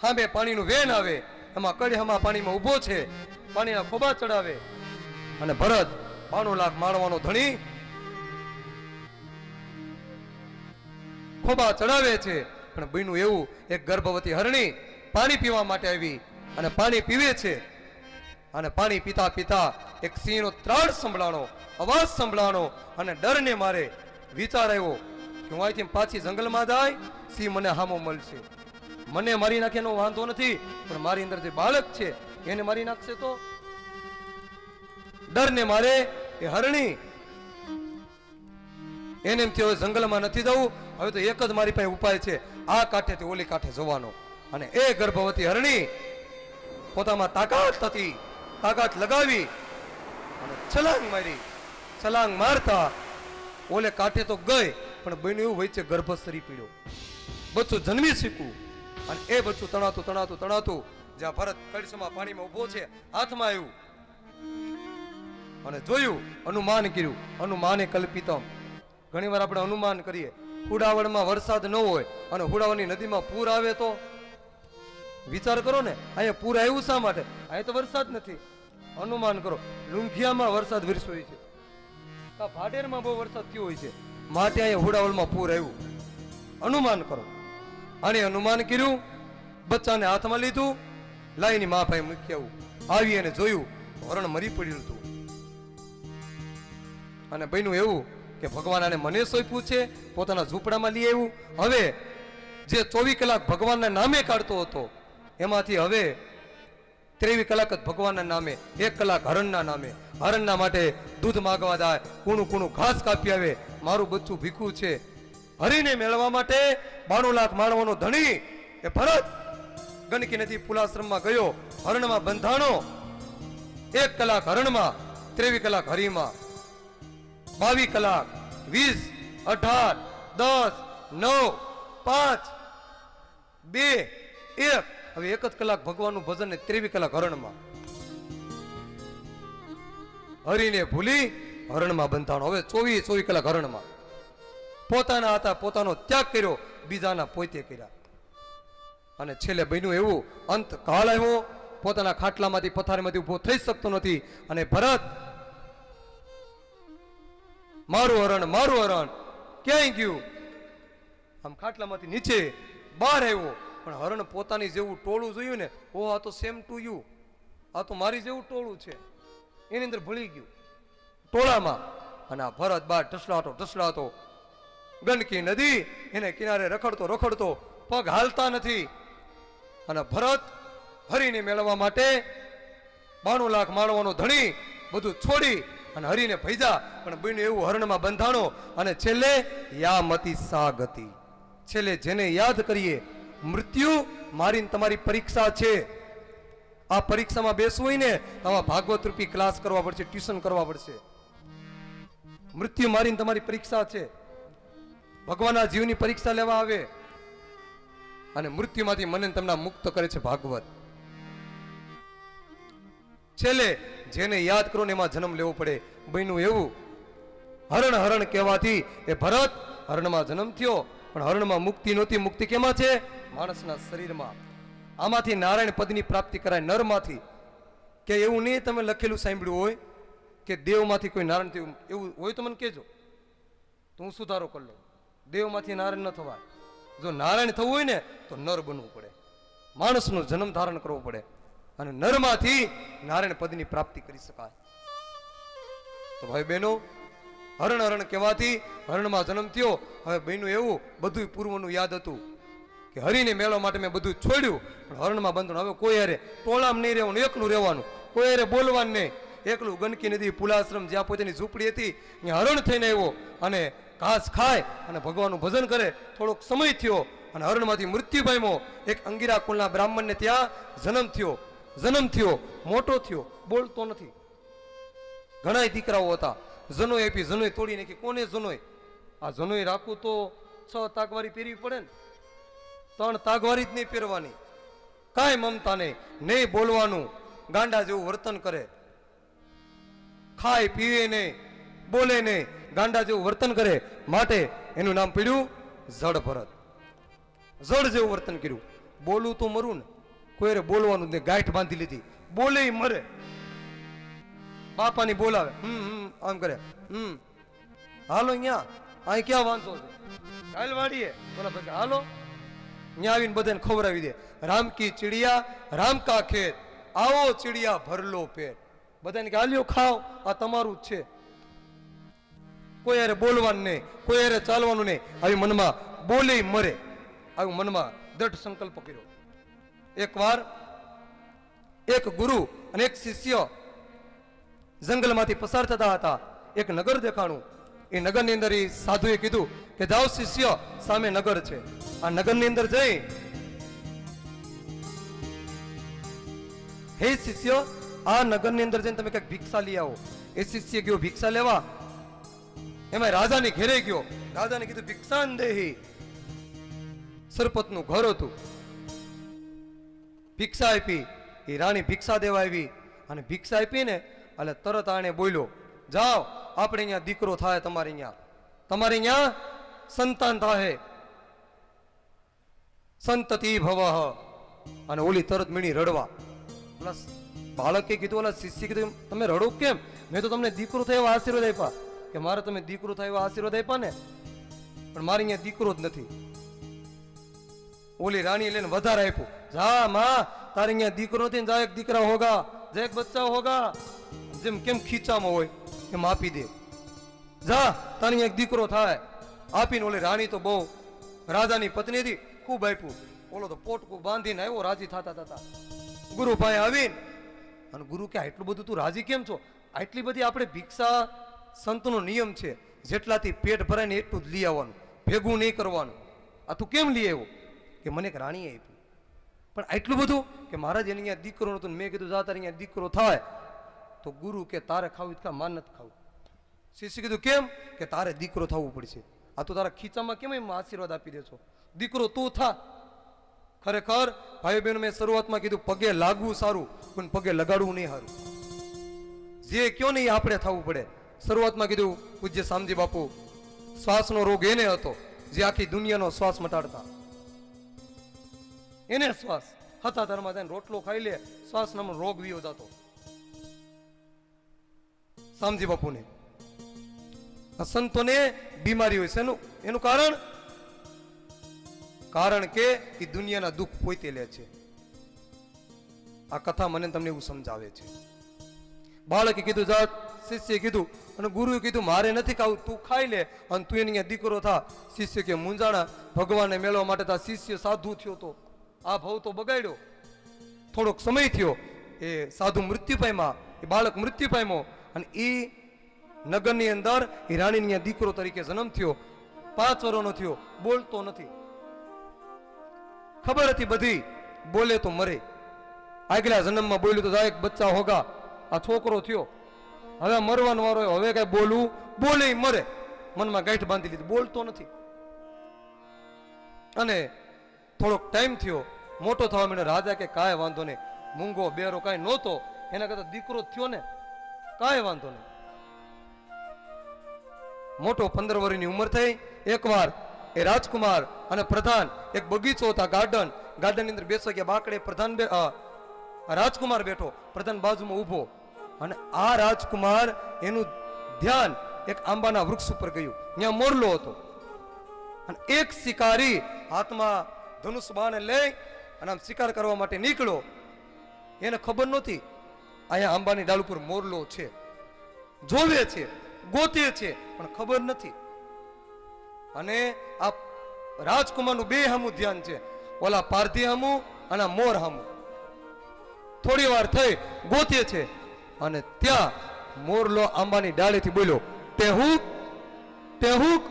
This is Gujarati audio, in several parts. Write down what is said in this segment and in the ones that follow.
સામે પાણીનું વેન આવે, એમાં કડિયામાં પાણીમાં ઊભો છે, પાણીના ખોબા ચડાવે, અને ભરત 92 લાખ મારવાનો ધણી ખોબા ચડાવે છે. પણ બન્યું એવું, એક ગર્ભવતી હરણી પાણી પીવા માટે આવી અને પાણી પીવે છે, અને પાણી પીતા પીતા એક સિંહનો ત્રાડ સંભળાણો, અવાજ સંભળાણો, અને ડરને મારે વિચાર આવ્યો કે હું અહીંથી પાછી જંગલમાં જાય, સિંહ મને હામો મળશે. મને મારી નાખે એનો વાંધો નથી, પણ મારી અંદર જે બાળક છે એને મારી નાખશે તો? ડરને મારે એ હરણી એને એમ થયું જંગલમાં નથી જવું, હવે તો એક જ મારી પાસે ઉપાય છે, આ કાંઠેથી ઓલી કાંઠે જવાનો. અને એ ગર્ભવતી હરણી પોતામાં તાકાત હતી, તાકાત લગાવી અને છલાંગ મારી. છલાંગ મારતા ઓલે કાંઠે તો ગઈ, પણ બન્યું એવું વચ્ચે ગર્ભ સરી પીડ્યો, બચ્ચું જન્મી શીખવું. અને એ બચ્ચું તણાતું તણાતું તણાતું જ્યાં ભરત કળશમાં પાણીમાં ઉભો છે, હાથમાં આવ્યું અને જોયું, અનુમાન કર્યું. અનુમાને કલ્પિતમ. ઘણી વાર આપણે અનુમાન કરીએ, હુડાવડમાં વરસાદ ન હોય અને હુડાવડની નદીમાં પૂર આવે તો વિચાર કરો ને, અહીંયા પૂર આવ્યું શા માટે? અહીંયા તો વરસાદ નથી. અનુમાન કરો, લુંઘિયામાં વરસાદ વરસ્યો હોય છે, ભાડેરમાં બહુ વરસાદ થયો હોય છે, માટે અહીંયા હુડાવડમાં પૂર આવ્યું. અનુમાન કરો. અને અનુમાન કર્યું, બચ્ચાને હાથમાં લીધું, લાઈની મા ભાઈ મૂકી આવું. આવી અને જોયું, હરણ મરી પડ્યું હતું. અને બન્યું એવું કે ભગવાન આને મને સોંપ્યું છે, પોતાના ઝૂંપડામાં લઈ આવ્યું. હવે જે 24 કલાક ભગવાનના નામે કાઢતો હતો, એમાંથી હવે 23 કલાક જ ભગવાનના નામે, 1 કલાક હરણના નામે. હરણના માટે દૂધ માગવા જાય, કૂણું કૂણું ઘાસ કાપી આવે. મારું બચ્ચું ભીખું છે. હરીને મેળવવા માટે 92 લાખ મારવાનો ધણી એ ભરત ગંડકી નદી પુલાશ્રમમાં ગયો, હરણમાં બંધાણો. 1 કલાક હરણમાં, 23 કલાક હરીમાં, 22 કલાક, 20, 18, 10, 9, 5, 2, 1. હવે 1 જ કલાક ભગવાનનું ભજન ને 23 કલાક હરણમાં. હરીને ભૂલી હરણમાં બંધાણો. હવે 24 કલાક હરણમાં. પોતાના હતા પોતાનો ત્યાગ કર્યો, બીજાના પોતે કર્યા. અને છેલ્લે બન્યું એવું, અંત કાળ આવ્યો, પોતાના ખાટલામાંથી પથારીમાંથી ઉભો થઈ શકતો નથી. અને ભરત મારું હરણ ક્યાંય ગયું? આમ ખાટલામાંથી નીચે બહાર આવ્યો, પણ હરણ પોતાની જેવું ટોળું જોયું ને, ઓ આ તો સેમ ટુ યુ, આ તો મારી જેવું ટોળું છે, એની અંદર ભળી ગયું ટોળામાં. અને આ ભરત બહાર ઢસડાતો ગંડકી નદી એને કિનારે રખડતો પગ હાલતા નથી. અને ભરત હરીને મેળવવા માટે 92 લાખ મારવાનો ધણી બધું છોડી અને હરીને ભૈજા. પણ બન્યું એવું, હરણમાં બંધાણો. અને છેલ્લે યામતી સા ગતિ. છેલ્લે જેને યાદ કરીએ, મૃત્યુ મારીને તમારી પરીક્ષા છે. આ પરીક્ષામાં બેસવું હોય ને, આવા ભાગવત રૂપી ક્લાસ કરવા પડશે, ટ્યુશન કરવા પડશે. મૃત્યુ મારીને તમારી પરીક્ષા છે. ભગવાનના જીવની પરીક્ષા લેવા આવે અને મૃત્યુમાંથી મને તમને મુક્ત કરે છે ભાગવત. છેલ્લે જેને યાદ કરો ને એમાં જન્મ લેવો પડે. બન્યું એવું, હરણ કહેવાથી એ ભરત હરણમાં જન્મ થયો, પણ હરણમાં મુક્તિ નહોતી. મુક્તિ કેમાં છે? માણસના શરીરમાં. આમાંથી નારાયણ પદની પ્રાપ્તિ કરાય, નરમાંથી. કે એવું નહીં તમે લખેલું સાંભળ્યું હોય કે દેવમાંથી કોઈ નારાયણ થયું, એવું હોય તો મને કહેજો, તો હું સુધારો કરી લઉં. દેવમાંથી નારાયણ ન થવાય. જો નારાયણ થવું હોય ને તો નર બનવું પડે, માણસનો જન્મ ધારણ કરવો પડે, અને નરમાંથી નારાયણ પદની પ્રાપ્તિ કરી શકાય. તો ભાઈ બહેનો, હરણ કહેવાથી હરણમાં જન્મ થયો. હવે બહેનું એવું બધું પૂર્વનું યાદ હતું કે હરીને મેળવવા માટે મેં બધું છોડ્યું, પણ હરણમાં બંધન. હવે કોઈ હારે ટોળામાં નહીં રહેવાનું, એકલું રહેવાનું, કોઈ હારે બોલવાનું નહીં, એકલું. ગંડકી નદી પુલાશ્રમ જ્યાં પોતાની ઝૂંપડી હતી ત્યાં હરણ થઈને આવ્યો અને ઘાસ ખાય અને ભગવાનનું ભજન કરે. થોડોક સમય થયો અને હરણમાંથી મૃત્યુ પામ્યો. એક અંગીરા કુળના બ્રાહ્મણને ત્યાં જન્મ થયો, મોટો થયો, બોલતો નથી. ઘણા દીકરાઓ હતા, જનોય આપી, જનોય તોડી નાખી. કોને જનોય? આ જનોય રાખવું તો 6 તાગવારી પહેરવી પડે ને, 3 તાગવારી જ નહીં પહેરવાની. કાંઈ મમતા નહીં બોલવાનું, ગાંડા જેવું વર્તન કરે, ખાય પીવે નહીં, બોલે નહીં, ગાંડા જેવું વર્તન કરે. માટે એનું નામ પડ્યું જડ ભરત. જડ જેવું વર્તન કર્યું. બોલું તો મરું ને, કોઈ બોલવાનું ને ગાંઠ બાંધી લીધી, બોલે ઈ મરે. બાપાની બોલાવે, આમ કરે, હાલો અહીંયા, અહીં ક્યાં વાંધો છે, હાલ વાડીએ, બોલા ભાઈ હાલો, અહીંયા આવીને બધાને ખવડાવી દે. રામ કી ચિડિયા રામ કા ખેત, આવો ચિડિયા ભરલો પેટ. બધાને કે હાલ્યો ખાઓ, આ તમારું જ છે. કોઈ યારે બોલવાનું નહીં, કોઈ યારે ચાલવાનું નહીં. આવી મનમાં બોલે મરે, આવી મનમાં દ્રઢ સંકલ્પ કર્યો. એકવાર એક ગુરુ અને એક શિષ્ય જંગલમાંથી પસાર થતા હતા. એક નગર દેખાણું. એ નગરની અંદર એ સાધુએ કીધું કે જાઓ શિષ્ય, સામે નગર છે, આ નગરની અંદર જઈ, હે શિષ્ય, આ નગરની અંદર જઈને તમે કઈક ભિક્ષા લઈ આવો. એ શિષ્ય ગયો ભિક્ષા લેવા. એમાં રાજાની ઘેરે ગયો. રાજાને કીધું ભિક્ષાન દેહી. સરપતનું ઘર હતું. ભિક્ષા આપી. એ રાણી ભિક્ષા દેવા આવી અને ભિક્ષા આપી ને એટલે તરત આને બોલ્યો, જાઓ આપણે અહીંયા દીકરો થાય, તમારે અહીંયા સંતાન થાય, સંતતિ ભવઃ. અને ઓલી તરત મીણી રડવા. ઓલા બાળકે કીધું, ઓલા શિષ્ય કીધું, તમે રડો કેમ? મેં તો તમને દીકરો થાય એવા આશીર્વાદ આપ્યા, કે મારે તમે દીકરો થાય એવા આશીર્વાદ આપ્યા ને, પણ મારે અહીંયા દીકરો જ નથી. ઓલી રાણી લઈને વધારે આપ્યું, જા માં, તારે અહીંયા દીકરો નથી, જા એક દીકરા હોગા, જા એક બચ્ચા હોગા. જેમ કેમ ખીચામાં હોય એમ આપી દે, જા તારે અહીંયા એક દીકરો થાય. આપીને ઓલી રાણી તો બહુ રાજાની પત્ની હતી, ખૂબ આપ્યું. ઓલો તો પોટકું બાંધીને આવ્યો રાજી થતા થતા. ગુરુ પાસે આવીને અને ગુરુ કે આટલું બધું તું રાજી કેમ છો? આટલી બધી આપણે ભિક્ષા, સંતનો નિયમ છે, જેટલાથી પેટ ભરાય ને એટલું જ લઈ આવવાનું, ભેગું નહીં કરવાનું. આ તું કેમ લઈ આવ્યો? કે મને એક રાણીએ આપ્યું. પણ આટલું બધું? કે મહારાજ એને અહીંયા દીકરો નતો. મેં કીધું જા તારે અહીંયા દીકરો થાય. તો ગુરુ કે તારે ખાવું ખા, માન નથી ખાવું. શિષ્ય કીધું કેમ? કે તારે દીકરો થવું પડશે. આ તો તારા ખીચામાં કેમ એમ આશીર્વાદ આપી દેશો? દીકરો તું થા. ખરેખર ભાઈ બહેનો, મેં શરૂઆતમાં કીધું પગે લાગવું સારું, પણ પગે લગાડવું નહીં સારું. જે કયો નહીં આપણે થવું પડે. શરૂઆતમાં કીધું પૂજ્ય શામજી બાપુ, શ્વાસનો રોગ એને હતો જે આખી દુનિયાનો શ્વાસ મટાડતા. એને શ્વાસ હતા ધર્મમાં જાય રોટલો ખાઈ લે, શ્વાસ નામનો રોગ વિયો જતો શામજી બાપુને. સંતોને બીમારી હોય છે, એનું કારણ કે એ દુનિયાના દુઃખ પોતે લે છે. આ કથા મને તમને એવું સમજાવે છે. બાળકે કીધું જા, શિષ્યએ કીધું, અને ગુરુએ કીધું મારે નથી ખાવું, તું ખાઈ લે અને તું એની દીકરો થા. શિષ્ય કે મુંજાણા, ભગવાનને મેળવવા માટે તા શિષ્ય સાધુ થયો તો આ ભવ તો બગાડ્યો. થોડોક સમય થયો, એ સાધુ મૃત્યુ પામ્યા, એ બાળક મૃત્યુ પામ્યો, અને એ નગરની અંદર એ રાણીની દીકરો તરીકે જન્મ થયો. 5 વર્ષનો થયો, બોલતો નથી. ખબર હતી બધી, બોલે તો મરે. આગલા જન્મમાં બોલ્યું તો એક બચ્ચા હોગા. આ છોકરો થયો, હવે મરવાનો વારો, હવે કઈ બોલવું, બોલે મરે. મનમાં ગાંઠ બાંધી લીધી, બોલતો નથી. અને થોડોક ટાઈમ થયો, મોટો થવા માંડ્યો. રાજા કે કાંઈ વાંધો નહીં, મૂંગો બેરો કાંઈ નહોતો, એના કરતા દીકરો થયો ને, કાંઈ વાંધો નહીં. મોટો 15 વર્ષની ઉંમર થઈ. એકવાર એ રાજકુમાર અને પ્રધાન, એક બગીચો હતા, ગાર્ડન અંદર બેસવા ગયા. બાકડે પ્રધાન રાજકુમાર બેઠો, પ્રધાન બાજુમાં ઊભો. અને આ રાજકુમાર, એનું ધ્યાન એક આંબાના વૃક્ષ ઉપર ગયું. ત્યાં મોરલો હતો, અને એક શિકારી હાથમાં ધનુષ બાણ લઈ અને આમ શિકાર કરવા માટે નીકળ્યો. એને ખબર નહોતી અહીંયા આંબાની ડાળ ઉપર મોરલો છે. જોવે છે, ગોતે છે, પણ ખબર નથી. અને આ રાજકુમારનું બે હામું ધ્યાન છે, ઓલા પારધી હામું અને મોર હામું. થોડી વાર થઈ, ગોતે છે, અને ત્યાં મોરલો આંબાની ડાળેથી બોલ્યો, ટેહુક ટેહુક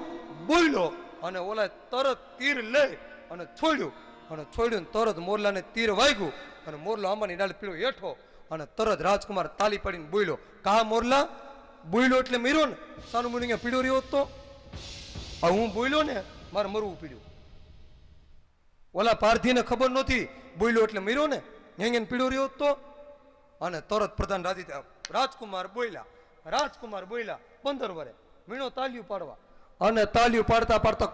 બોલ્યો. અને ઓલા તરત તીર લઈ અને છોડ્યું, તરત મોરલાને તીર વાગ્યું, અને મોરલો આંબાની ડાળે પીળો હેઠો. અને તરત રાજકુમાર તાલી પાડીને બોલ્યો, કા મોરલા બોલ્યો એટલે મર્યો ને? સાનું મુનિ અહીંયા પીડ્યો રહ્યો તો આ હું બોલ્યો ને, મારે મરવું પીડ્યું. ઓલા પારધીને ખબર નહોતી, બોલ્યો એટલે મર્યો ને, અહીંયા પીડ્યો રહ્યો તો. અને તરત પ્રધાન રાજી થયા. રાજકુમાર બોલ્યા 15 વર્ષે મીણો તાલીઓ પાડવા. અને તાલીઓ પાડતા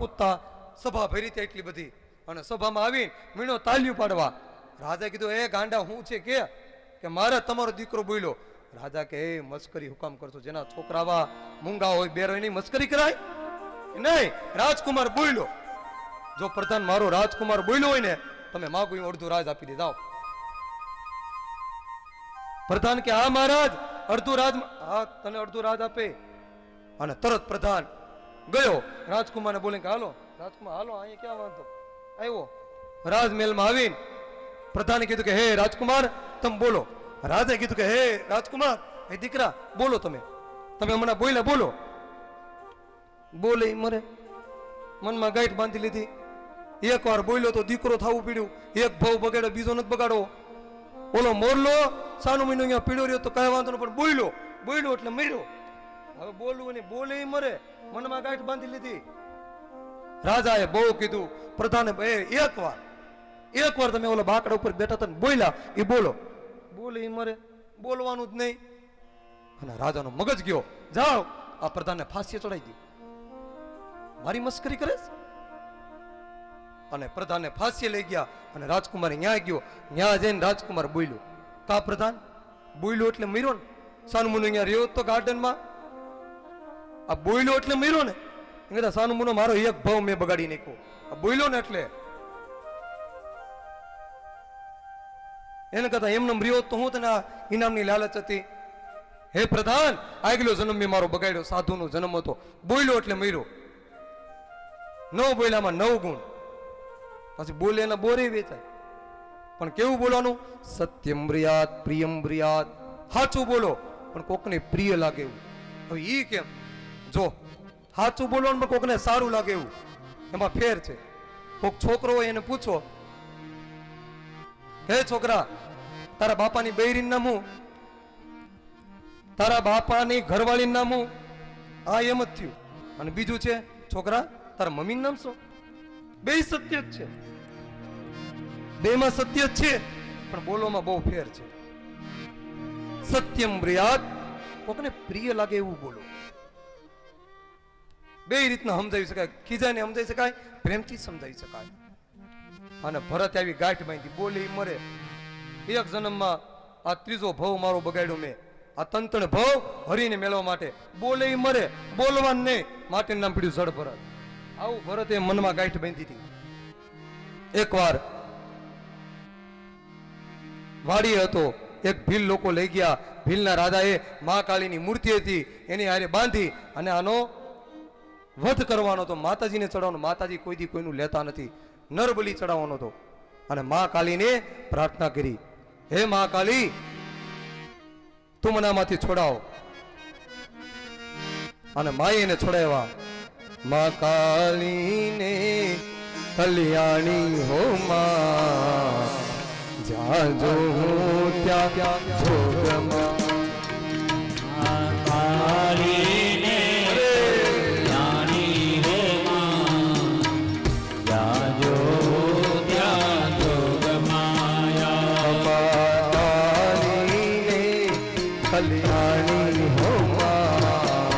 કૂદતા સભા ભરી હતી એટલી બધી. અને સભામાં આવીને મીણો તાલ્યું પાડવા. રાજાએ કીધું એ ગાંડા હું છે કે મારે તમારો દીકરો બોલ્યો. રાજા કે એ મસ્કરી હુકામ કરશો, જેના છોકરાવા મૂંગા હોય બેર હોય, એની મસ્કરી કરાય નહીં. રાજકુમાર બોલ્યો. જો પ્રધાન મારો રાજકુમાર બોલ્યો હોય ને, તમે માગો એ અડધું રાજ આપી દે જાઓ. પ્રધાન કે હા મહારાજ અડધું રાજ, હા તને અડધું રાજ આપે. અને તરત પ્રધાન ગયો રાજકુમારને બોલે કે હાલો રાજકુમાર હાલો, અહીંયા ક્યાં વાંધો. આવ્યો રાજમહેલમાં આવીને પ્રધાને કીધું કે હે રાજકુમાર તમે બોલો. રાજાએ કીધું કે હે રાજકુમાર હે દીકરા બોલો, તમે હમણાં બોલ્યા બોલો. બોલે મરે, મનમાં ગાંઠ બાંધી લીધી. એક વાર બોલ્યો તો દીકરો થવું પીડ્યું. એક ભાવ બગાડ્યો બીજો નથી બગાડો. ઓલો મોરલો સાનું મહિનો અહીંયા પીડ્યો રહ્યો તો કઈ વાંધો ન, પણ બોલ્યો એટલે મર્યો. હવે બોલવું ને બોલે મરે, મનમાં ગાંઠ બાંધી લીધી. રાજાએ બહુ કીધું પ્રધાને એક વાર તમે ઓલા બાકડા ઉપર બેઠા હતા ને બોલ્યા એ બોલે મરે, બોલવાનું જ નહીં. અને રાજાનો મગજ ગયો, જાઓ આ પ્રધાનને ફાંસીએ ચડાવી દી, મારી મસ્કરી કરે. અને પ્રધાનને ફાંસીએ લઈ ગયા. અને રાજકુમાર ન્યાય ગયો, ન્યાય જઈને રાજકુમાર બોલ્યો. કા પ્રધાન બોલ્યો એટલે મર્યો ને. સાનું મુનો અહીંયા રહ્યો તો ગાર્ડનમાં, આ બોલ્યો એટલે મર્યો ને. એ સાનું મુનો મારો એક ભાવ મેં બગાડી નાખ્યો, આ બોલ્યો ને એટલે. એને કહેતા એમને મર્યો તો હું તને આ ઇનામની લાલચ હતી. હે પ્રધાન આગલો જન્મ મેં મારો બગાડ્યો, સાધુનો જન્મ હતો. બોલ્યો એટલે મર્યો. 9 બોલ્યામાં 9 ગુણ. પછી બોલે એના બોરે વેચાય. પણ કેવું બોલવાનું? સત્યમ બ્રિયાત પ્રિયમ બ્રિયાત, સાચું બોલો પણ કોકને પ્રિય લાગે એવું. હવે ઈ કેમ? જો સાચું બોલવાનું પણ કોકને સારું લાગે એવું, એમાં ફેર છે. કોક છોકરો હોય એને પૂછો, હે છોકરા તારા બાપાની બૈરીનું નામ હું? તારા બાપાની ઘરવાળીનું નામ હું? આ એમ જ થયું. અને બીજું છે છોકરા તારા મમ્મીનું નામ શું? બે સત્ય જ છે, બેમાં સત્ય જ છે, પણ બોલોમાં બહુ ફેર છે. સત્યમ બ્રિયાત, કોકને પ્રિય લાગે એવું બોલો. બે રીતના સમજાવી શકાય, ખીજાને સમજાવી શકાય, પ્રેમથી સમજાવી શકાય. અને ભરત આવી ગાંઠ બાંધી, બોલે મરે. એક જન્મમાં આ ત્રીજો ભવ મારો બગાડ્યો મેં, આ તંતણ ભવ હરીને મેળવવા માટે. બોલે મરે, બોલવાનું નહીં માટે નામ પડ્યું જડ ભરત. આવું ભરતે મનમાં ગાંઠ બાંધી હતી. એકવાર વાડી હતો, એક ભીલ લોકો લઈ ગયા. ભીલના રાજાએ મહાકાળીની મૂર્તિ હતી એની હારે બાંધી અને આનો વધ કરવાનો હતો, માતાજીને ચડાવવાનો. માતાજી કોઈ દી કોઈનું લેતા નથી, નરબલી ચડાવવાનો હતો. અને મહાકાળીને પ્રાર્થના કરી, હે મહાકાળી તું મને આમાંથી છોડાવ. અને માએ એને છોડાવ્યા. મહાકાળીને કલ્યાણી હો માં, જ્યાં જો હું ત્યાં જોગમાં. મહાકાળીને કલ્યાણી હો માં, જ્યાં જો ત્યાં જોગમાયા. મહાકાળીને કલ્યાણી હો માં,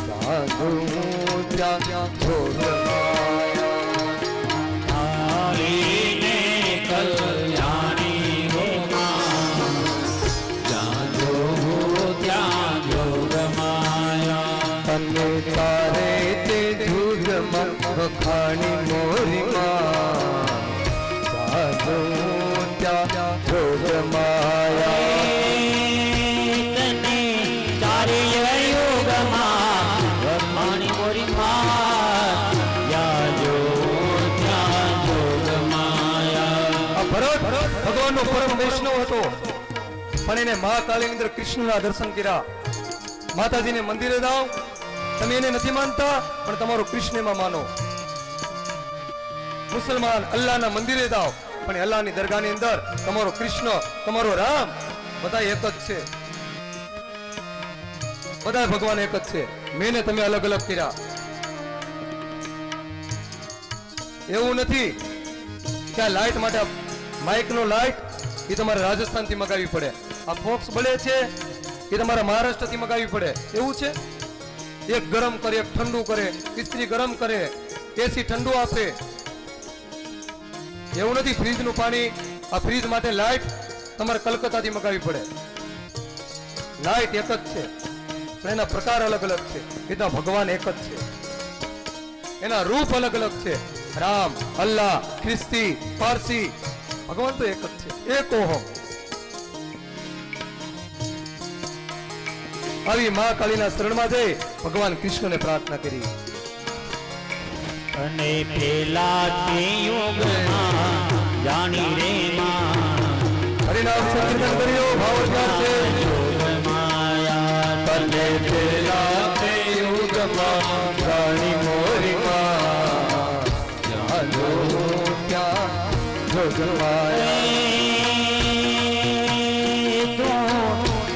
જ્યાં જો હું ત્યાં જોગમાયા. કાળીને કલ્યાણી હો માં, જ્યાં જો ત્યાં જોગમાયા. તને તારે તે જુગમાં વખાણી મોરી માં, જાજો ત્યાં જોગમાયા. તને ચારે યુગમાં વખાણી મોરી માં, જ્યાં જો ત્યાં જોગમાયા. આ ભરત ભગવાનનો પરમ વૈષ્ણવ હતો, પણ એને મહાકાળીની અંદર કૃષ્ણના દર્શન કર્યા. માતાજીને મંદિરે જાઓ, તમે એને નથી માનતા પણ તમારો કૃષ્ણમાં માનો. મુસલમાન અલ્લાહના મંદિરે જાઓ, પણ અલ્લાહની દરગાહની અંદર તમારો કૃષ્ણ, તમારો રામ બધા એક જ છે. બધા ભગવાન એક જ છે. મેને તમે અલગ અલગ કર્યા. એવું નથી કે આ લાઈટ માટે માઇકનો લાઈટ એ તમારે રાજસ્થાનથી મગાવી પડે, આ ફોક્સ બળે છે એ તમારે મહારાષ્ટ્રથી મગાવી પડે. એવું છે? એક ગરમ કરે, એક ઠંડુ કરે, ઇસ્ત્રી ગરમ કરે, એસી ઠંડુ આપે. એવું નથી ફ્રીજનું પાણી, આ ફ્રીજ માટે લાઈટ તમારે કલકત્તાથી મગાવી પડે. લાઈટ એક જ છે પણ એના પ્રકાર અલગ અલગ છે. એના ભગવાન એક જ છે, એના રૂપ અલગ અલગ છે. રામ, અલ્લાહ, ખ્રિસ્તી, પારસી, ભગવાન તો એક જ છે, એક ઓહો. આવી મા કાળીના શરણમાં જઈ ભગવાન કૃષ્ણને પ્રાર્થના કરી. અને પેલા તે યુગમાં જાણી રે માં હરિનામ સંકીર્તન કર્યો, ભાવ અભ્યાસ છે. માયા તને પેલા તે યુગમાં જાણી મોરી માં, જ્યાં જો ત્યાં જોગમાયા.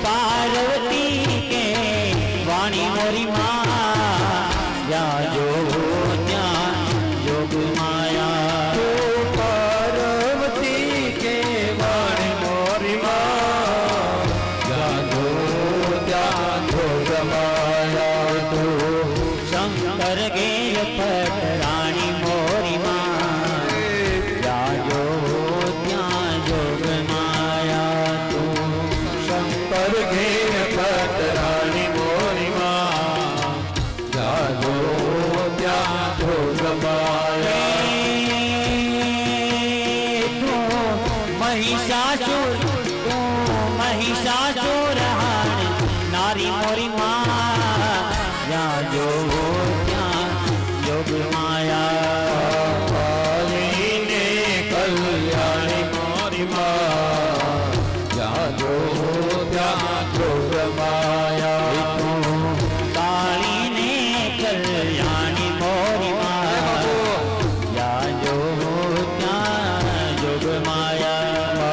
પાર્વતી કે વાણી મોરી માં, જ્યાં જો ત્યાં યોગ માયા. પાર્વતી કે વાણી મોરી માં, જ્યાં જો ત્યાં જોગમાયા. શંકર ગેર પટ રાણી મોરી માં, જ્યાં જો ત્યાં યોગ માયા. શંકર ઘેર પટ રાણી મોરી માં, જ્યાં જો ત્યાં જોગમાયા. મહિષાસુર મહિષાસુર હાણ નારી મોરી માં, જ્યાં જો ત્યાં યોગ માયા. કાલીને કલ્યાણી મોરી માં, જ્યાં જો ત્યાં જોગમાયા. કાળીને કલ્યાણી મોરી માં, જ્યાં જો ત્યાં યોગ માયા.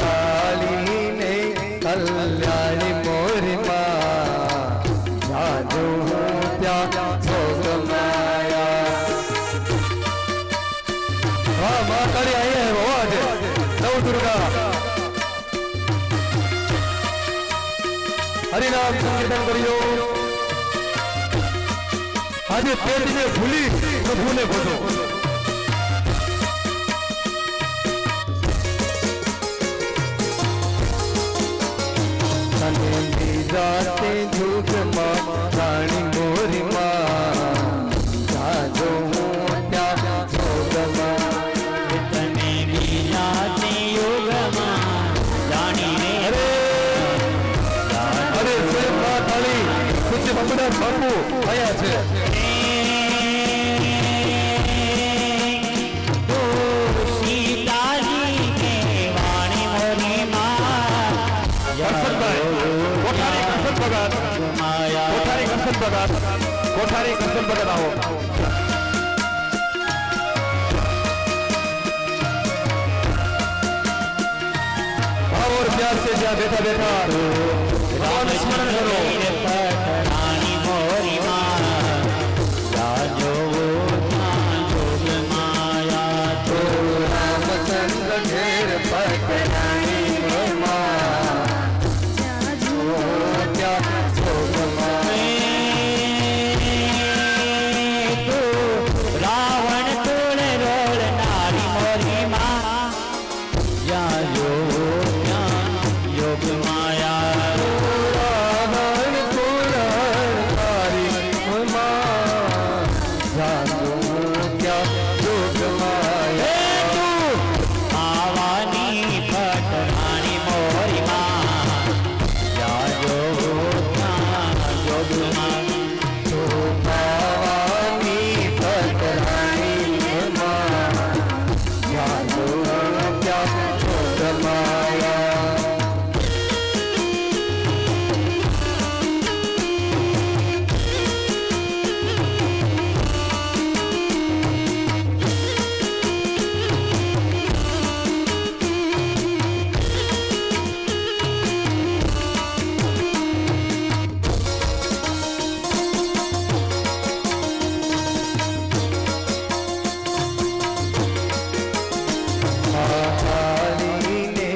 કાલીને કલ્યાણી મોરી માં, જ્યાં જો ત્યાં જોગમાયા. હા મા કાળી અહીંયા હોવા છે. નવ દુર્ગા હરિનામ સંકીર્તન કર્યો. આજે પેટને ભૂલી પ્રભુને ભજો. તને બીજાતે જુગમાં રાણી મોરી માં, જ્યાં જો ત્યાં જોગમાં. તને બીજા તે યોગમાં જાણી રે. અરે સ્વયં મા કાળી પૂજ્ય બાપુદાસ બાપુ આયા છે. સીતાજી કે વાણી મોરી માં, કોઠારી કરશન ભગત, માયા. કોઠારી કરશન ભગત, કોઠારી કરશન ભગત આવો. ભાવ और प्यार से જ્યાં બેઠા બેઠા ભગવાનનું સ્મરણ કરો. રાણી મોરી માં, જ્યાં જો ત્યાં યોગ માયા. તો રામચંદ્ર ઘેર પટ રાણી માં, જ્યાં જો ત્યાં જોગમાયા. રાવણ તોડ રોળ નારી મોરી માં, જ્યાં જો ત્યાં યોગ માયા. રાવણ કુળણ તારી માં, જ્યાં જો ત્યાં જોગમાયા. આવાની ભટ રાણી મોરી માં, જ્યાં જો ત્યાં યોગ માયા. પાવાની ભટ રાણી માં, જ્યાં જો ત્યાં જોગમાયા. કાલીને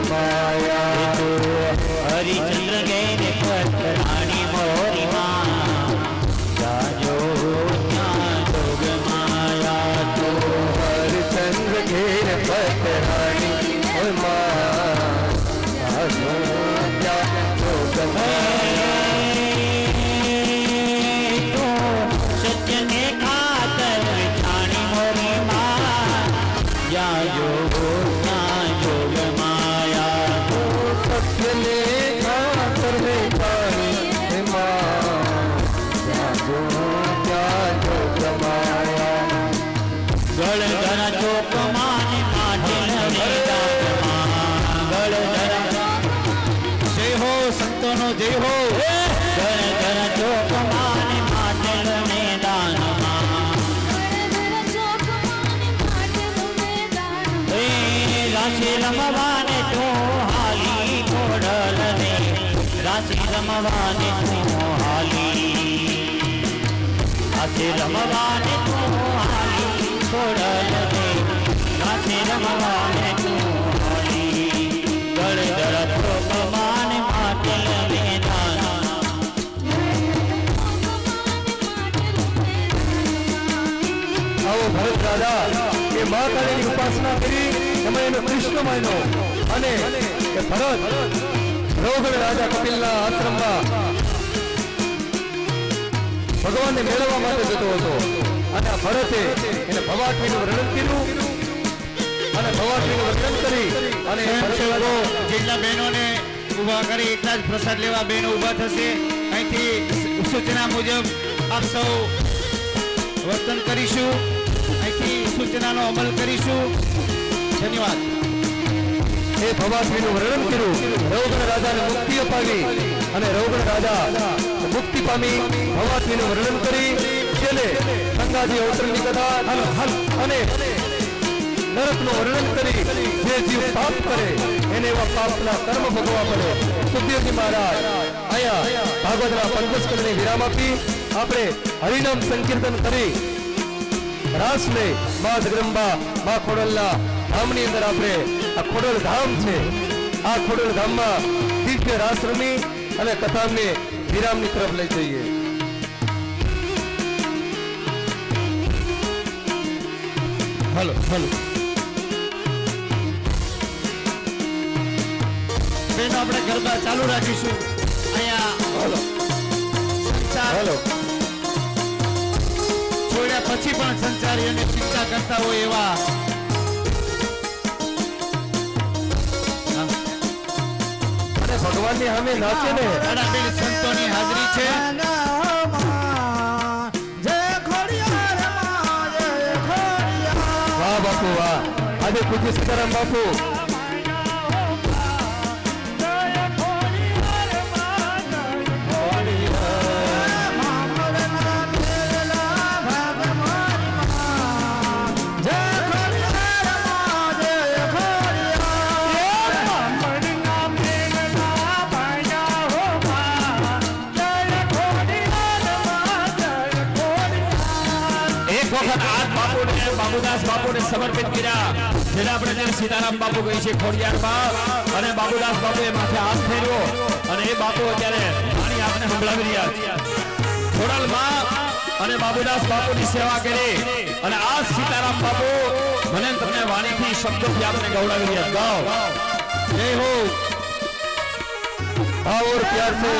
माया हरिचंद्र गेरे पत्राणी मोरी माँ जाजो ज्ञान जोग माया तो हरिचंद्र घेर पतरानी माँ जाजो ज्ञान जोग माया तो सत्य ने खातर जानी मोरी माँ जाजो ज्ञान जोग माया तो सत्य ने खातर में जानी माँ जाजो ज्ञान जोग माया गढ़ धरा चौक माने माटिल में गढ़ धरा जय हो संतों नो जय हो गढ़ धरा चौक माने माटिल में दान राशि रमवाने तो हाली कोडल ने राशि रमवाने तो हाली राशि रमवाने तो हाली कोडल ने राशि रमवाने तो हाली गढ़ धरा चौक माने माटिल में दान આવો ભરત રાજા એ મા કાળીની ઉપાસના કરી એમાં એનો કૃષ્ણ માન્યો અને એ ભરત રોગણ રાજા કપિલના આશ્રમમાં ભગવાનને મેળવવા માટે જતો હતો અને આ ભરતે એને ભવાટવીનું વર્ણન કર્યું અને ભવાટવીનું વર્ણન કરી અને એ ભરત જેટલા બહેનોને ઊભા કરી એટલા જ પ્રસાદ લેવા બહેનો ઊભા થશે અહીંથી સૂચના મુજબ આપ સૌ વર્તન કરીશું અહીંથી સૂચનાનો અમલ કરીશું ધન્યવાદ એ ભવાટવીનું વર્ણન કર્યું રોગણ રાજાને મુક્તિ અપાવી અને રોગણ રાજા મુક્તિ પામી ભવાટવીનું વર્ણન કરી છેલ્લે ગંગાજી અવતરણની કથા અને નરકનું વર્ણન કરી જે જીવ પાપ કરે એને એવા પાપના કર્મ ભોગવવા પડે સુખદેવજી મહારાજ અહીંયા ભાગવતના પંચસ્કંદને વિરામ આપી આપણે હરિનામ સંકીર્તન કરી રાસને મા જગદંબા મા ખોડલના ધામની અંદર આપણે આ ખોડલ ધામ છે આ ખોડલ ધામમાં દિવ્ય રાસ રમી અને કથાને વિરામની તરફ લઈ જઈએ હલો હલો બેનો આપણે ગરબા ચાલુ રાખીશું અહીંયા હલો સંચાર હલો છોડ્યા પછી પણ સંચારીઓને ચિંતા કરતા હોય એવા અને ભગવાનની સામે નાચે ને અડાબેન સંતોની હાજરી છે વાહ બાપુ વાહ આજે પૂજ્ય સીતારામ બાપુ બાબુદાસ બાપુને સમર્પિત કર્યા જેને આપણે તેને સીતારામ બાપુ કહી છે ખોડિયારમાં અને બાબુદાસ બાપુએ માથે હાથ ફેરવ્યો અને એ બાપુ અત્યારે વાણી આપને સંભળાવી રહ્યા છે ખોડલમાં અને બાબુદાસ બાપુની સેવા કરી અને આ સીતારામ બાપુ મને તમને વાણીથી શબ્દોથી આપને ગૌડાવી રહ્યા ગાઓ જય હો भाव और प्यार से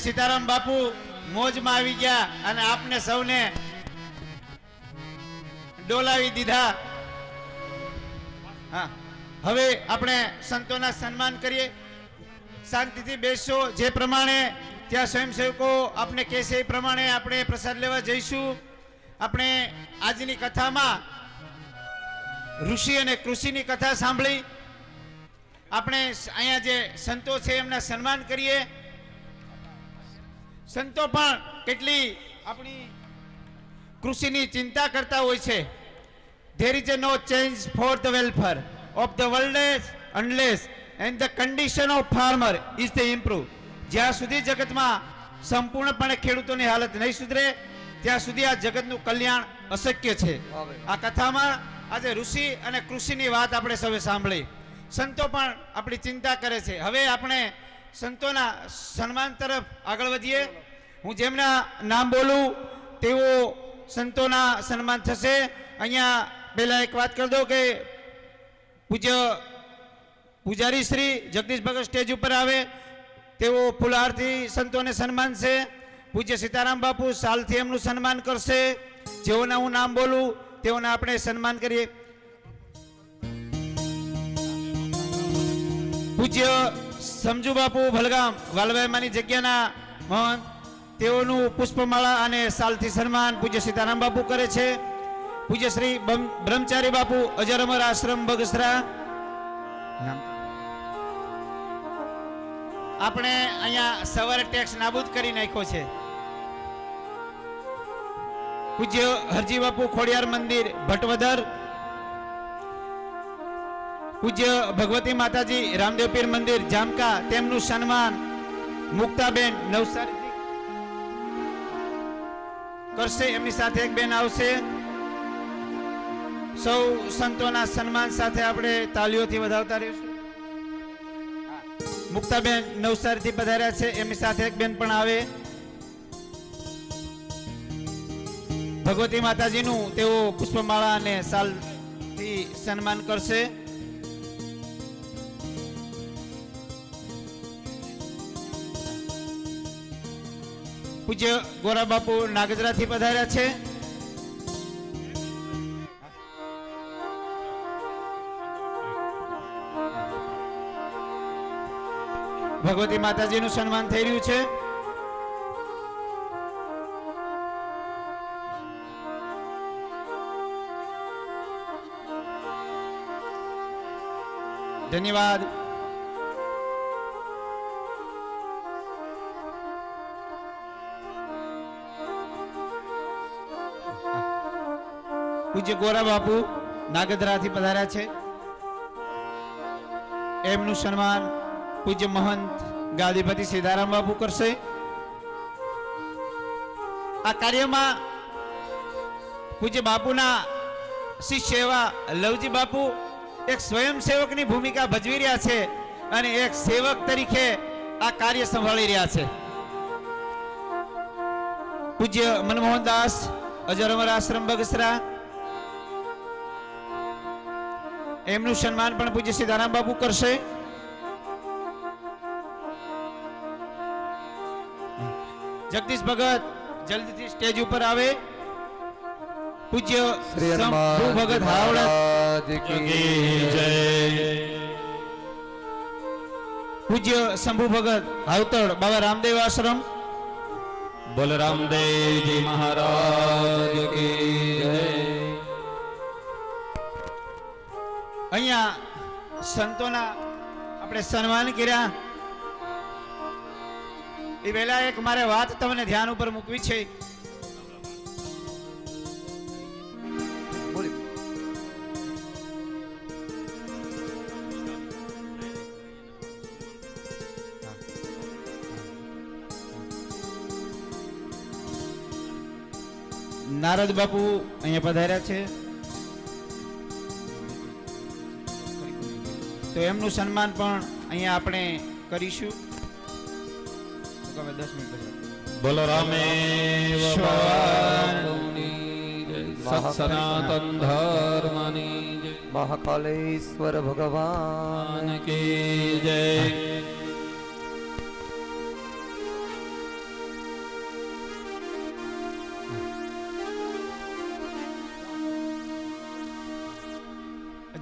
સીતારામ બાપુ મોજમાં આવી ગયા અને આપને સૌને ડોલાવી દીધા. હા, હવે આપણે સંતોના સન્માન કરીએ. શાંતિથી બેસશો. જે પ્રમાણે ત્યાં સ્વયંસેવકો આપણે કહેશે એ પ્રમાણે આપણે પ્રસાદ લેવા જઈશું. આપણે આજની કથામાં ઋષિ અને કૃષિની કથા સાંભળી. આપણે અહીંયા જે સંતો છે એમના સન્માન કરીએ. સંતો પણ કેટલી આપણી કૃષિની ચિંતા કરતા હોય છે. There is no change for the welfare of the world unless and the condition of farmer is the improve. જ્યાં સુધી જગતમાં સંપૂર્ણપણે ખેડૂતોની હાલત નહીં સુધરે ત્યાં સુધી આ જગતનું કલ્યાણ અશક્ય છે. આ કથામાં આજે ઋષિ અને કૃષિની વાત આપણે સૌએ સાંભળી. સંતો પણ આપણી ચિંતા કરે છે. હવે આપણે સંતોના સન્માન તરફ આગળ વધીએ. હું જેમના નામ બોલું તેઓ સંતોના સન્માન થશે. અહીંયા પહેલા એક વાત કરી દઉં કે પૂજ્ય પૂજારી શ્રી જગદીશ ભગત સ્ટેજ ઉપર આવે. તેઓ ફુલહારથી સંતોને સન્માન છે. પૂજ્ય સીતારામ બાપુ સાલથી એમનું સન્માન કરશે. જેઓના હું નામ બોલું તેઓના આપણે સન્માન કરીએ. પૂજ્ય સમજુ બાપુ ભલગામ વાલભાઈમાની જગ્યાના મહંત, તેઓનું પુષ્પમાળા અને સાલથી સન્માન પૂજ્ય સીતારામ બાપુ કરે છે. પૂજ્ય શ્રી બ્રહ્મચારી બાપુ અજર અમર આશ્રમ બગસરા. આપણે અહીંયા સવારે ટેક્સ નાબૂદ કરી નાખ્યો છે. પૂજ્ય હરજી બાપુ ખોડિયાર મંદિર ભટવદર. પૂજ્ય ભગવતી માતાજી રામદેવ પીર મંદિર જામકા, તેમનું સન્માન મુક્તાબેન નવસારી કરશે. એમની સાથે એક બેન આવશે. સૌ સંતોના સન્માન સાથે આપણે તાલીઓથી વધાવતા રહીશું. મુક્તાબેન નવસારીથી પધાર્યા છે. એમની સાથે એક બેન પણ આવે. ભગવતી માતાજીનું તેઓ પુષ્પમાળા અને સાલથી સન્માન કરશે. પૂજ્ય ગોરા બાપુ નાગજરાથી પધાર્યા છે. ભગવતી માતાજીનું સન્માન થઈ રહ્યું છે. ધન્યવાદ. પૂજ્ય ગોરા બાપુ નાગદરાથી પધાર્યા છે. એમનું સન્માન પૂજ્ય મહંત ગાદીપતિ સીતારામ બાપુ કરશે. આ કાર્યમાં પૂજ્ય બાપુના શિષ્ય એવા લવજી બાપુ એક સ્વયંસેવકની ભૂમિકા ભજવી રહ્યા છે અને એક સેવક તરીકે આ કાર્ય સંભાળી રહ્યા છે. પૂજ્ય મનમોહનદાસ અજર અમર આશ્રમ બગસરા, એમનું સન્માન પણ પૂજ્ય સીતારામ બાપુ કરશે. જગદીશ ભગત જલ્દીથી સ્ટેજ ઉપર આવે. પૂજ્ય શંભુ ભગત હાવડા કી જય. પૂજ્ય શંભુ ભગત હાવતડ બાબા રામદેવ આશ્રમ. બોલ રામદેવજી મહારાજ કી જય. અહીંયા સંતોના આપણે સન્માન કર્યા. એ પહેલા એક મારે વાત તમને ધ્યાન ઉપર મૂકવી છે. નારદ બાપુ અહીંયા પધાર્યા છે તો એમનું સન્માન પણ અહીંયા આપણે કરીશું. 10 મિનિટ પછી બોલો રામેશ્વર સનાતન ધર્મની જય. મહાકાલેશ્વર ભગવાન કી જય.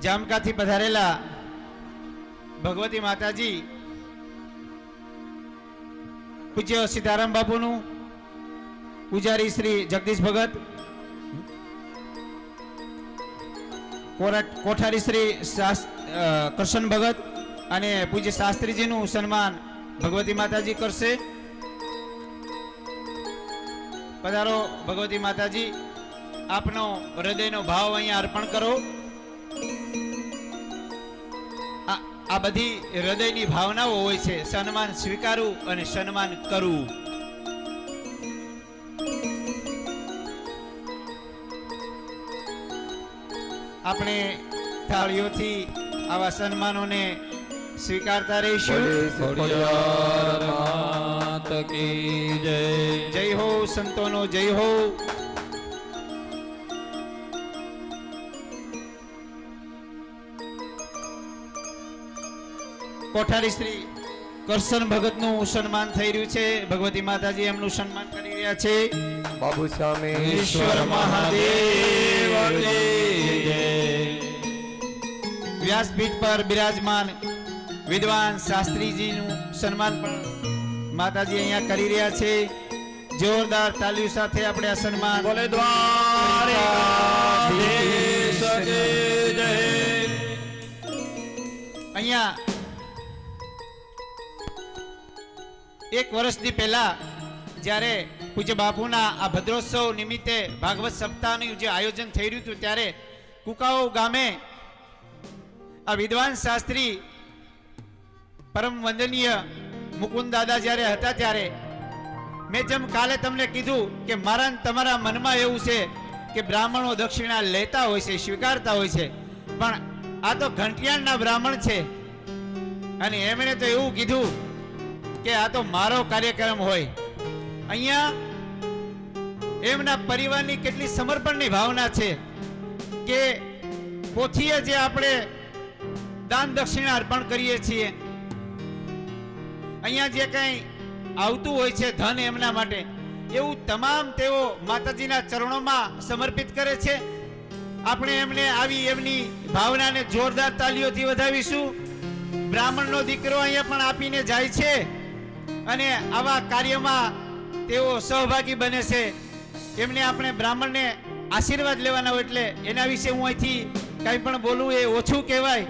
જામકાથી પધારેલા ભગવતી માતાજી પૂજ્ય સીતારામ બાપુનું, પૂજારી શ્રી જગદીશ ભગત, કોઠારી શ્રી કરશન ભગત અને પૂજ્ય શાસ્ત્રીજીનું સન્માન ભગવતી માતાજી કરશે. પધારો ભગવતી માતાજી, આપનો હૃદયનો ભાવ અહીંયા અર્પણ કરો. આ બધી હૃદયની ભાવનાઓ હોય છે, સન્માન સ્વીકારવું અને સન્માન કરવું. આપણે થાળીઓથી આવા સન્માનોને સ્વીકારતા રહીશું. ખોડિયાર માત કી જય. જય હો સંતોનો જય હો. કોઠારી શ્રી કરશન ભગતનું સન્માન થઈ રહ્યું છે. ભગવતી માતાજી એમનું સન્માન કરી રહ્યા છે. બાબુ સામે ઈશ્વર મહાદેવ કી જય. વ્યાસપીઠ પર બિરાજમાન વિદ્વાન શાસ્ત્રીજીનું સન્માન પણ માતાજી અહીંયા કરી રહ્યા છે. જોરદાર તાલીઓ સાથે આપણે આ સન્માન બોલે દ્વારકાધીશ કી જય. અહીંયા એક વર્ષથી પહેલા જ્યારે પૂજ્ય બાપુના આ ભદ્રોત્સવ નિમિત્તે ભાગવત સપ્તાહનું જે આયોજન થઈ રહ્યું હતું, ત્યારે કુકાઓ ગામે આ વિદ્વાન શાસ્ત્રી પરમ વંદનીય મુકુંદ દાદા જ્યારે હતા, ત્યારે મેં જેમ કાલે તમને કીધું કે મારા તમારા મનમાં એવું છે કે બ્રાહ્મણો દક્ષિણા લેતા હોય છે, સ્વીકારતા હોય છે, પણ આ તો ઘંટિયાળના બ્રાહ્મણ છે. અને એમણે તો એવું કીધું કે આ તો મારો કાર્યક્રમ હોય. અહીંયા એમના પરિવારની કેટલી સમર્પણની ભાવના છે કે પોથીએ જે આપણે દાન દક્ષિણા અર્પણ કરીએ છીએ, અહીંયા જે કંઈ આવતું હોય છે ધન એમના માટે, એવું તમામ તેઓ માતાજીના ચરણોમાં સમર્પિત કરે છે. આપણે એમને આવી એમની ભાવનાને જોરદાર તાલીઓથી વધાવીશું. બ્રાહ્મણનો દીકરો અહીંયા પણ આપીને જાય છે અને આવા કાર્યમાં તેઓ સહભાગી બને છે. એમને આપણે બ્રાહ્મણને આશીર્વાદ લેવાના હોય, એટલે એના વિશે હું અહીંથી કંઈ પણ બોલું એ ઓછું કહેવાય.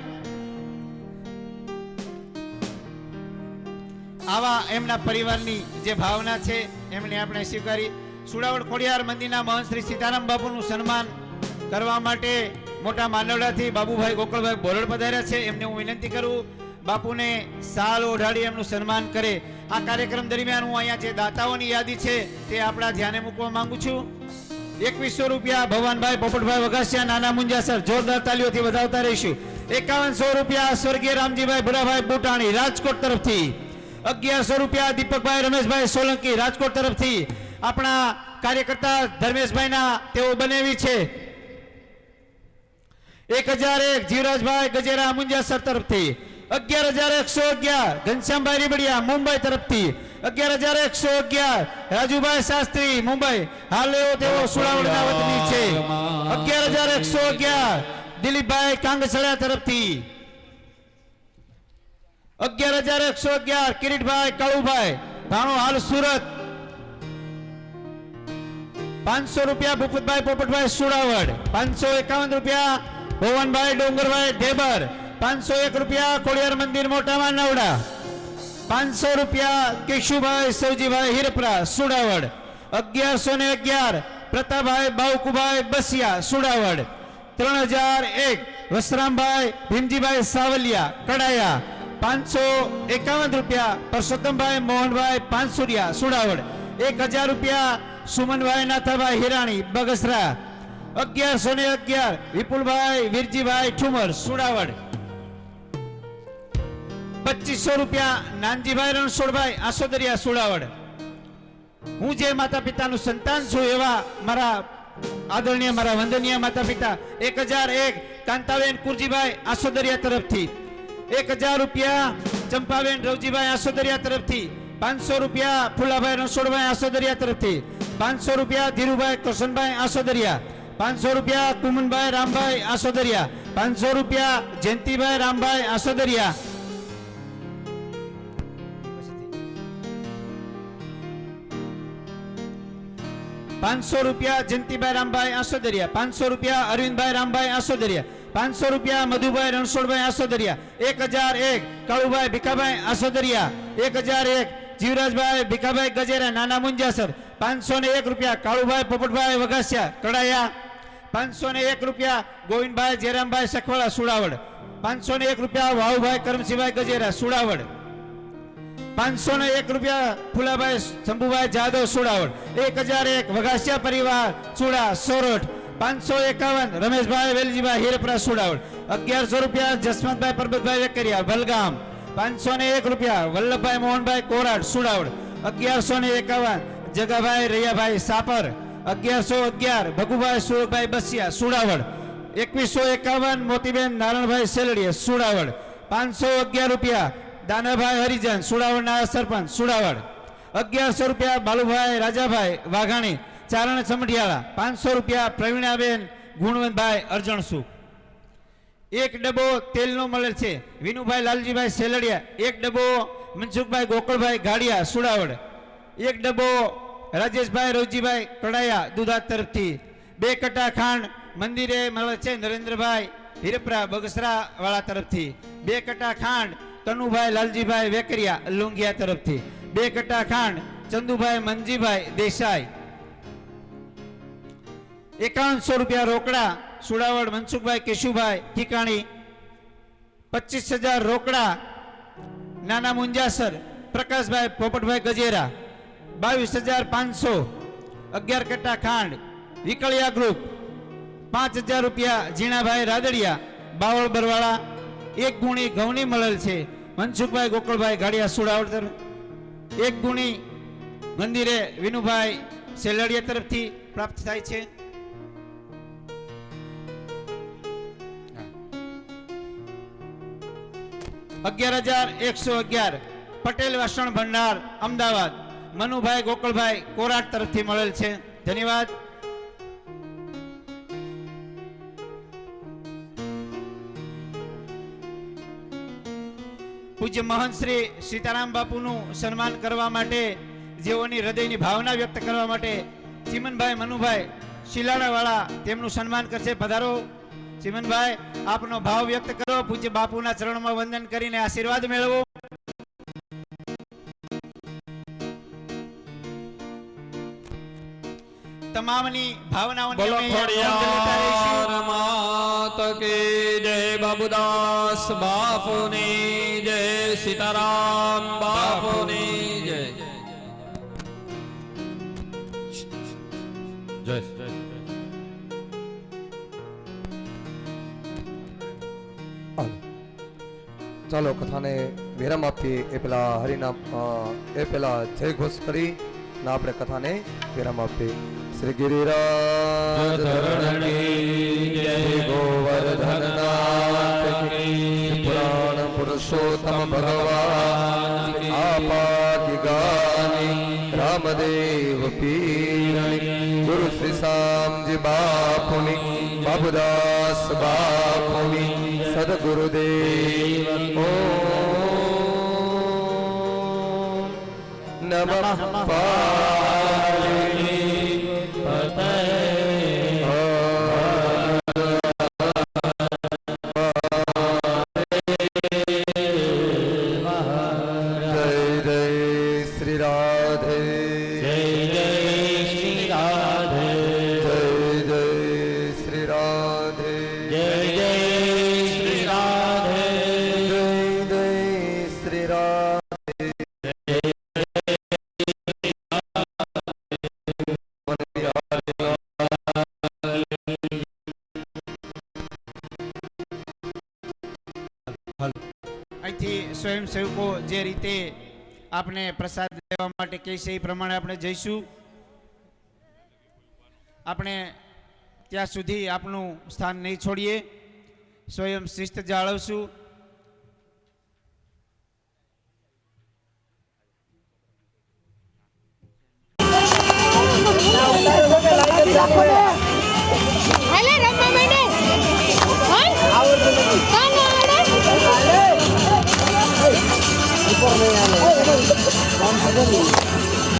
આવા એમના પરિવારની જે ભાવના છે એમને આપણે સ્વીકારી. સુડાવડ ખોડિયાર મંદિરના મહંત શ્રી સીતારામ બાપુનું સન્માન કરવા માટે મોટા માંડવડાથી બાબુભાઈ ગોકળભાઈ બોરડ પધાર્યા છે. એમને હું વિનંતી કરું બાપુને સાલ ઓઢાડી એમનું સન્માન કરે. આ કાર્યક્રમ દરમિયાન હું અહીંયા જે દાતાઓની યાદી છે તે આપણા ધ્યાને મૂકવા માંગુ છું. 2100 રૂપિયા ભવાનભાઈ પોપટભાઈ વઘાસિયા, નાના મુંજાસર, જોરદાર તાલીઓથી વધાવતા રહીશું. 5100 રૂપિયા સ્વર્ગીય રામજીભાઈ ભુરાભાઈ બુટાણી રાજકોટ તરફથી. 1100 રૂપિયા દીપકભાઈ રમેશભાઈ સોલંકી રાજકોટ તરફથી. આપણા કાર્યકર્તા ધર્મેશભાઈના તેઓ બનેવી છે. 1001 જીવરાજભાઈ ગજેરા મુંજાસર તરફથી. 11111 ઘનશ્યામભાઈ રીબડિયા મુંબઈ તરફથી. 11111 રાજુભાઈ શાસ્ત્રી મુંબઈ, હાલ તેઓ સુડાવડના વતની છે. 11111 દિલીપભાઈ કાંગસળા તરફથી. 11111 કિરીટભાઈ કાળુભાઈ ભાણો, હાલ સુરત. 500 રૂપિયા ભૂપતભાઈ પોપટભાઈ સુડાવડ. 551 રૂપિયા ભવનભાઈ ડોંગરભાઈ ઢેબર. 501 રૂપિયા ખોડિયાર મંદિર મોટામાં નવડા. 500 રૂપિયા કેશુભાઈ સૌજીભાઈ હિરપરા સુડાવડ. 1111 પ્રતાપભાઈ બાવકુભાઈ બસિયા સુડાવડ. 3001 વસરામભાઈ ભીમજીભાઈ સાવલિયા કડાયા. 551 રૂપિયા પરસોત્તમભાઈ મોહનભાઈ પાંચસુરિયા સુડાવડ. 1000 રૂપિયા સુમનભાઈ નાથાભાઈ હિરાણી બગસરા. 1111 વિપુલભાઈ વીરજીભાઈ ઠુમર સુડાવડ. 2500 રૂપિયા નાનજીભાઈ રણછોડભાઈ આસોદરિયા સુડાવડ. હું જે માતા પિતાનું સંતાન છું એવા મારા આદરણીય મારા વંદનીય માતા પિતા 1001 કાંતાબેન કુરજીભાઈ આસોદરિયા તરફથી. 1000 રૂપિયા ચંપાબેન રવજીભાઈ આસોદરિયા તરફથી. 500 રૂપિયા ફુલાભાઈ રણછોડભાઈ આસોદરિયા તરફથી. 500 રૂપિયા ધીરુભાઈ કરશનભાઈ આસોદરિયા. 500 રૂપિયા કુમનભાઈ રામભાઈ આસોદરિયા. રૂપિયા જયંતિભાઈ રામભાઈ આસોદરિયા. 500 રૂપિયા જયંતિભાઈ રામભાઈ આસોદરિયા. 500 રૂપિયા અરવિંદભાઈ રામભાઈ આસોદરિયા. 500 રૂપિયા મધુભાઈ રણછોડભાઈ આસોદરિયા. 1001 કાળુભાઈ ભીખાભાઈ આસોદરિયા. 1001 જીવરાજભાઈ ભીખાભાઈ ગજેરા નાના મુંજાસર. 501 રૂપિયા કાળુભાઈ પોપટભાઈ વઘાસિયા કડાયા. 501 રૂપિયા ગોવિંદભાઈ જયરામભાઈ સખવાળા સુડાવડ. 501 રૂપિયા વાહુભાઈ કરમસિંહભાઈ ગજેરા સુડાવડ. 501 રૂપિયા ફુલાભાઈ શંભુભાઈ જાદવ સુડાવડ. 1001 વઘાસિયા પરિવાર સુડા સોરઠ. 551 રમેશભાઈ વેલજીભાઈ હીરપરા સુડાવડ. 1100 રૂપિયા જસવંતભાઈ પરબતભાઈ વેકરિયા વલગામ. 501 રૂપિયા વલ્લભભાઈ મોહનભાઈ કોરાડ સુડાવડ. 1151 જગાભાઈ રૈયાભાઈ સાપર. 1111 ભગુભાઈ સુરભાઈ બસિયા સુડાવડ. 2151 મોતીબેન નારણભાઈ સેલડીયા સુડાવડ. 511 રૂપિયા દાનાભાઈ હરિજન સુડાવડના સરપંચ સુડાવડ. 1100 રૂપિયા બાલુભાઈ રાજાભાઈ વાઘાણી ચારણ સમઢિયાળા. 500 રૂપિયા પ્રવીણાબેન ગુણવંતભાઈ અરજણસુ. 1 ડબ્બો તેલનો મળેલ છે વિનુભાઈ લાલજીભાઈ સેલડિયા. 1 ડબ્બો મનસુખભાઈ ગોકળભાઈ ગાડિયા સુડાવડ. 1 ડબ્બો રાજેશભાઈ રવજીભાઈ કડાયા દુધાત તરફથી. 2 કટા ખાંડ મંદિરે મળે છે નરેન્દ્રભાઈ હીરપરા બગસરા વાળા તરફથી. 2 કટા ખાંડ કનુભાઈ લાલજીભાઈ વેકરિયા લુંગિયા તરફથી. 2 કટા ખાંડ ચંદુભાઈ મંજીભાઈ દેસાઈ. 5100 રૂપિયા રોકડા સુડાવડ મનસુખભાઈ કેશુભાઈ ઠીકાણી. 25000 રોકડા નાના મુંજાસર પ્રકાશભાઈ પોપટભાઈ ગજેરા. 22500 11 કટ્ટા ખાંડ વિકળિયા ગ્રુપ. 5000 રૂપિયા ઝીણાભાઈ રાદડિયા બાવળ બરવાળા. 1 ગુણી ઘઉંની મળેલ છે મનસુખભાઈ ગોકળભાઈ ગાડિયા સુડાવડ તરફ. 1 ગુણી મંદિરે વિનુભાઈ સેલડિયા તરફથી પ્રાપ્ત થાય છે. 11111 પટેલ વાસણ ભંડાર અમદાવાદ મનુભાઈ ગોકળભાઈ કોરાટ તરફથી મળેલ છે. ધન્યવાદ. પૂજ્ય મહંત શ્રી સીતારામ બાપુનું સન્માન કરવા માટે જેઓની હૃદયની ભાવના વ્યક્ત કરવા માટે ચીમનભાઈ મનુભાઈ શિલાડાવાળા તેમનું સન્માન કરશે. પધારો ચીમનભાઈ, આપનો ભાવ વ્યક્ત કરો. પૂજ્ય બાપુના ચરણમાં વંદન કરીને આશીર્વાદ મેળવો. તમામની ભાવનાઓને બોલો અમે ખોડિયાર માત કી જય. બાબુદાસ બાપુની જય. સીતારામ બાપુની જય. જય ચાલો કથાને વિરામ આપીએ. એ પેલા હરિનામ એ પેલા જય ઘોષ કરી ના આપણે કથાને વિરામ આપીએ. શ્રી ગિરિરાજ ધરણ કી જય. શ્રી ગોવર્ધન નાથ કી. પુરાણ પુરુષોત્તમ ભગવાન આપાકી ગાની રામદેવ પીરની. ગુરુ શ્રી શામજી બાપુની બાબુદાસ બાપુની સદગુરુદેવ નમઃ પાર્વતી સ્વયંસેવકો જે રીતે આપણે પ્રસાદ લેવા માટે કહે છે એ પ્રમાણે આપણે જઈશું. આપણે ત્યાં સુધી આપણું સ્થાન નહીં છોડીએ, સ્વયં શિસ્ત જાળવશું. હાલે રમવા માંડો. નહીં આવે. કામ ખબર નહીં.